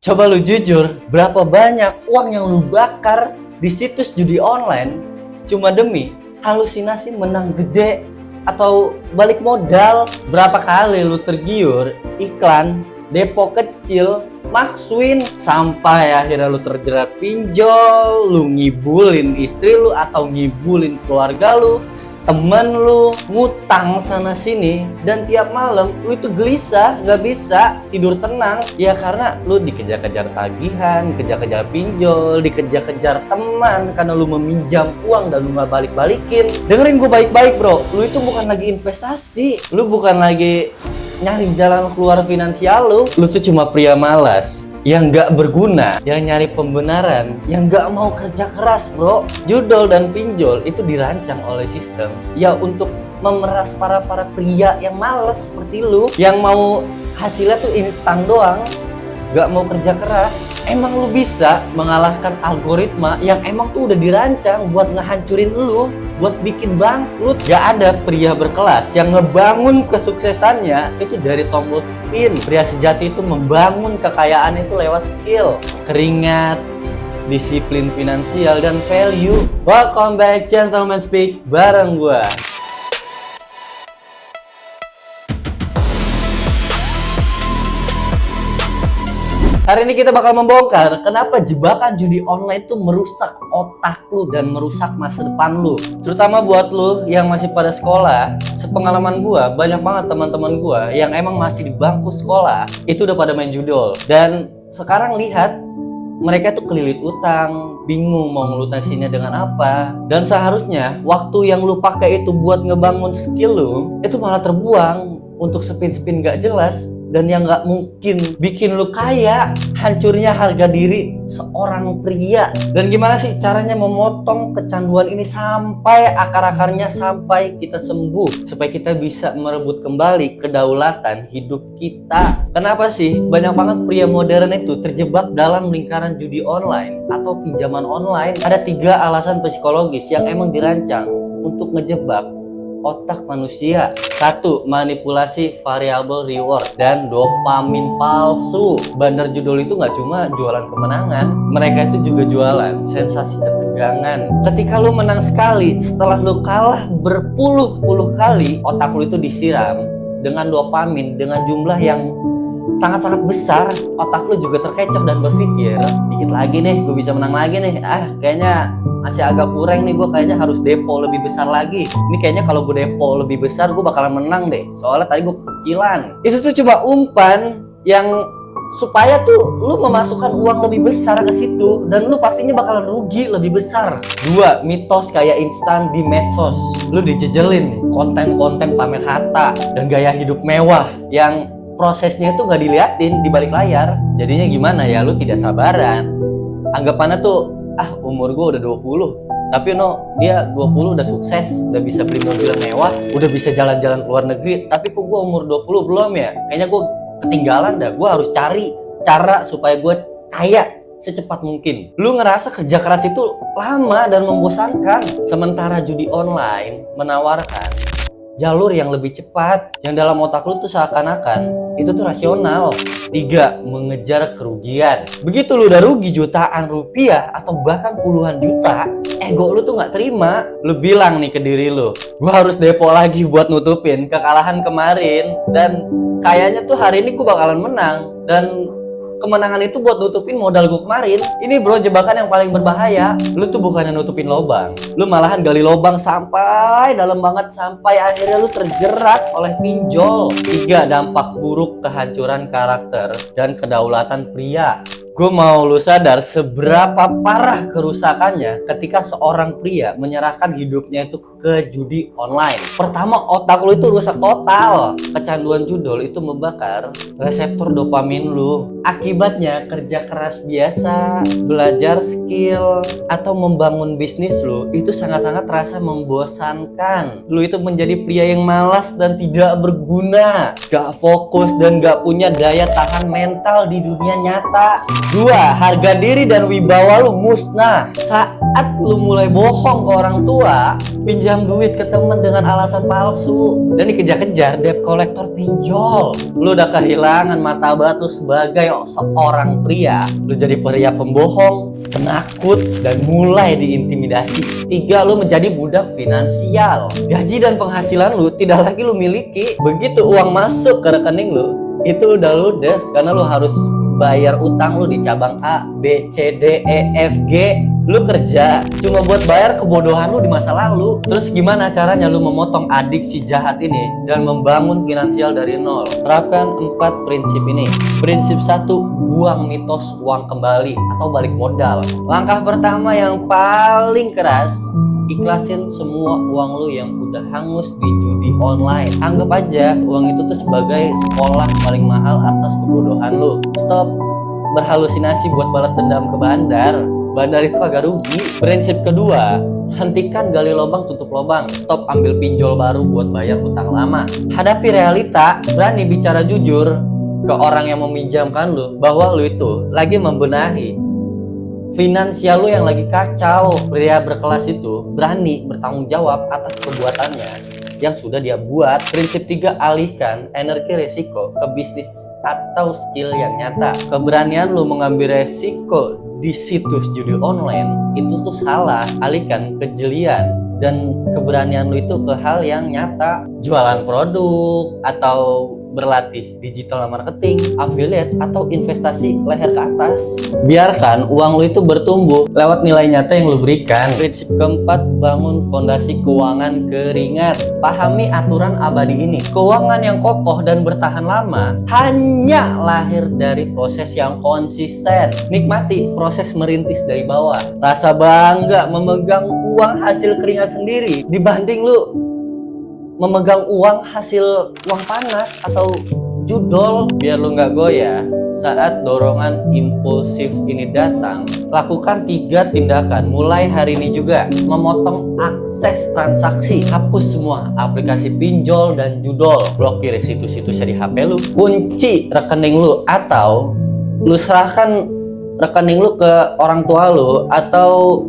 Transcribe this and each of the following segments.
Coba lu jujur, berapa banyak uang yang lu bakar di situs judi online cuma demi halusinasi menang gede atau balik modal? Berapa kali lu tergiur iklan depo kecil, Maxwin, sampai akhirnya lu terjerat pinjol, lu ngibulin istri lu atau ngibulin keluarga lu, temen lu, ngutang sana sini, dan tiap malam lu itu gelisah, nggak bisa tidur tenang ya karena lu dikejar-kejar tagihan, dikejar-kejar pinjol, dikejar-kejar teman karena lu meminjam uang dan lu nggak balik-balikin. Dengerin gue baik-baik bro, lu itu bukan lagi investasi, lu bukan lagi nyari jalan keluar finansial, lu tuh cuma pria malas yang nggak berguna, yang nyari pembenaran, yang nggak mau kerja keras bro. Judol dan pinjol itu dirancang oleh sistem ya untuk memeras para pria yang males seperti lu, yang mau hasilnya tuh instan doang, nggak mau kerja keras. Emang lu bisa mengalahkan algoritma yang emang tuh udah dirancang buat ngehancurin lu, buat bikin bangkrut? Gak ada pria berkelas yang ngebangun kesuksesannya itu dari tombol spin. Pria sejati itu membangun kekayaan itu lewat skill, keringat, disiplin finansial, dan value. Welcome back Gentleman Speak bareng gua. Hari ini kita bakal membongkar kenapa jebakan judi online itu merusak otak lu dan merusak masa depan lu. Terutama buat lu yang masih pada sekolah. Sepengalaman gua, banyak banget teman-teman gua yang emang masih di bangku sekolah itu udah pada main judol. Dan sekarang lihat, mereka tuh kelilit utang, bingung mau ngelunasinya dengan apa. Dan seharusnya waktu yang lu pakai itu buat ngebangun skill lu, itu malah terbuang untuk spin-spin gak jelas dan yang gak mungkin bikin lu kaya. Hancurnya harga diri seorang pria. Dan gimana sih caranya memotong kecanduan ini sampai akar-akarnya, sampai kita sembuh, supaya kita bisa merebut kembali kedaulatan hidup kita? Kenapa sih banyak banget pria modern itu terjebak dalam lingkaran judi online atau pinjaman online? Ada 3 alasan psikologis yang emang dirancang untuk ngejebak otak manusia. 1. Manipulasi variabel reward dan dopamin palsu. Bandar judul itu nggak cuma jualan kemenangan, mereka itu juga jualan sensasi ketegangan. Ketika lu menang sekali, setelah lu kalah berpuluh-puluh kali, otak lu itu disiram dengan dopamin dengan jumlah yang sangat-sangat besar. Otak lu juga terkecoh dan berpikir, dikit lagi nih gue bisa menang lagi nih, kayaknya masih agak kurang nih, gue kayaknya harus depo lebih besar lagi. Ini kayaknya kalau gue depo lebih besar gue bakalan menang deh, soalnya tadi gue kekecilan. Itu tuh cuma umpan yang supaya tuh lu memasukkan uang lebih besar ke situ dan lu pastinya bakalan rugi lebih besar. 2. Mitos kayak instan di medsos. Lu dijejelin konten-konten pamer harta dan gaya hidup mewah yang prosesnya itu nggak diliatin di balik layar. Jadinya gimana ya, lu tidak sabaran. Anggapannya tuh umur gue udah 20, tapi dia 20 udah sukses, udah bisa beli mobil mewah, udah bisa jalan-jalan ke luar negeri, tapi kok gue umur 20 belum ya? Kayaknya gue ketinggalan dah. Gue harus cari cara supaya gue kaya secepat mungkin. Lu ngerasa kerja keras itu lama dan membosankan, sementara judi online menawarkan jalur yang lebih cepat, yang dalam otak lu tuh seakan-akan itu tuh rasional. 3. Mengejar kerugian. Begitu lu udah rugi jutaan rupiah atau bahkan puluhan juta, ego lu tuh nggak terima. Lu bilang nih ke diri lu, gua harus depo lagi buat nutupin kekalahan kemarin, dan kayaknya tuh hari ini gua bakalan menang, dan kemenangan itu buat nutupin modal gue kemarin. Ini bro jebakan yang paling berbahaya. Lu tuh bukannya nutupin lobang, lu malahan gali lobang sampai dalam banget, sampai akhirnya lu terjerat oleh pinjol. 3. Dampak buruk kehancuran karakter dan kedaulatan pria. Gue mau lu sadar seberapa parah kerusakannya ketika seorang pria menyerahkan hidupnya itu ke judi online. Pertama, otak lu itu rusak total. Kecanduan judul itu membakar reseptor dopamin lu. Akibatnya kerja keras biasa, belajar skill, atau membangun bisnis lu itu sangat-sangat terasa membosankan. Lu itu menjadi pria yang malas dan tidak berguna, gak fokus dan gak punya daya tahan mental di dunia nyata. 2. Harga diri dan wibawa lu musnah. Saat lu mulai bohong ke orang tua, pinjam pinjam duit ke temen dengan alasan palsu, dan dikejar-kejar debt collector pinjol. Lu udah kehilangan martabat lu sebagai seorang pria. Lu jadi pria pembohong, penakut, dan mulai diintimidasi. 3, lu menjadi budak finansial. Gaji dan penghasilan lu tidak lagi lu miliki. Begitu uang masuk ke rekening lu, itu udah ludes karena lu harus bayar utang lu di cabang A, B, C, D, E, F, G. Lu kerja cuma buat bayar kebodohan lu di masa lalu. Terus gimana caranya lu memotong adiksi jahat ini dan membangun finansial dari nol? Terapkan 4 prinsip ini. Prinsip 1, buang mitos uang kembali atau balik modal. Langkah pertama yang paling keras, ikhlasin semua uang lu yang udah hangus di judi online. Anggap aja uang itu tuh sebagai sekolah paling mahal atas kebodohan lu. Stop berhalusinasi buat balas dendam ke bandar. Bandar itu kagak rugi. Prinsip kedua, hentikan gali lubang tutup lubang. Stop ambil pinjol baru buat bayar utang lama. Hadapi realita, berani bicara jujur ke orang yang meminjamkan lu bahwa lu itu lagi membenahi finansial lu yang lagi kacau. Pria berkelas itu berani bertanggung jawab atas perbuatannya yang sudah dia buat. Prinsip 3, alihkan energi resiko ke bisnis atau skill yang nyata. Keberanian lu mengambil resiko di situs judi online itu tuh salah. Alihkan kejelian dan keberanian lu itu ke hal yang nyata. Jualan produk atau berlatih digital marketing, affiliate, atau investasi leher ke atas. Biarkan uang lu itu bertumbuh lewat nilai nyata yang lu berikan. Prinsip keempat, bangun fondasi keuangan keringat. Pahami aturan abadi ini. Keuangan yang kokoh dan bertahan lama hanya lahir dari proses yang konsisten. Nikmati proses merintis dari bawah. Rasa bangga memegang uang hasil keringat sendiri dibanding lu memegang uang hasil uang panas atau judol. Biar lu nggak goyah saat dorongan impulsif ini datang, lakukan 3 tindakan mulai hari ini juga. Memotong akses transaksi, hapus semua aplikasi pinjol dan judol, blokir situs-situsnya di HP lu, kunci rekening lu, atau lu serahkan rekening lu ke orang tua lu atau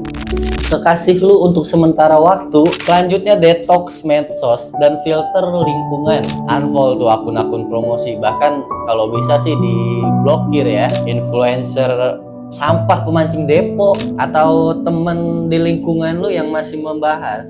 kekasih lu untuk sementara waktu. Selanjutnya, detox medsos dan filter lingkungan. Unfollow tuh akun-akun promosi, bahkan kalau bisa sih diblokir ya. Influencer sampah pemancing depo atau temen di lingkungan lu yang masih membahas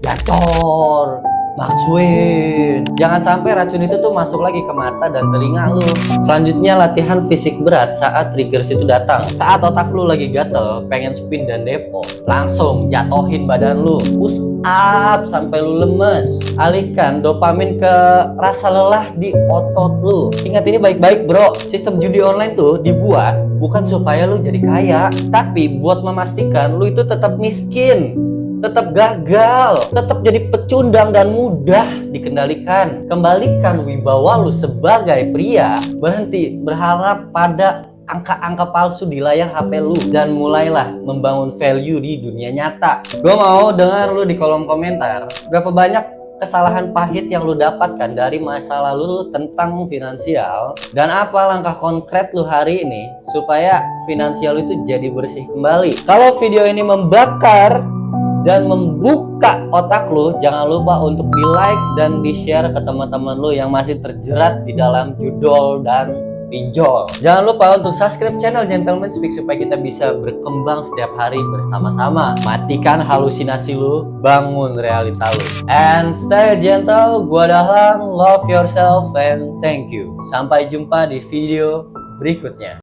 gacor, Maxwin. Jangan sampai racun itu tuh masuk lagi ke mata dan telinga lu. Selanjutnya, latihan fisik berat saat triggers itu datang. Saat otak lu lagi gatel, pengen spin dan depo, langsung jatohin badan lu, push up sampai lu lemes. Alihkan dopamin ke rasa lelah di otot lu. Ingat ini baik-baik bro, sistem judi online tuh dibuat bukan supaya lu jadi kaya, tapi buat memastikan lu itu tetap miskin, tetap gagal, tetap jadi pecundang dan mudah dikendalikan. Kembalikan wibawa lu sebagai pria. Berhenti berharap pada angka-angka palsu di layar HP lu dan mulailah membangun value di dunia nyata. Gue mau dengar lu di kolom komentar berapa banyak kesalahan pahit yang lu dapatkan dari masa lalu lu tentang finansial, dan apa langkah konkret lu hari ini supaya finansial itu jadi bersih kembali. Kalau video ini membakar dan membuka otak lu, jangan lupa untuk di like dan di share ke teman-teman lu yang masih terjerat di dalam judol dan pinjol. Jangan lupa untuk subscribe channel Gentleman Speak supaya kita bisa berkembang setiap hari bersama-sama. Matikan halusinasi lu, bangun realita lu. And stay gentle, gua Dahlan, love yourself and thank you. Sampai jumpa di video berikutnya.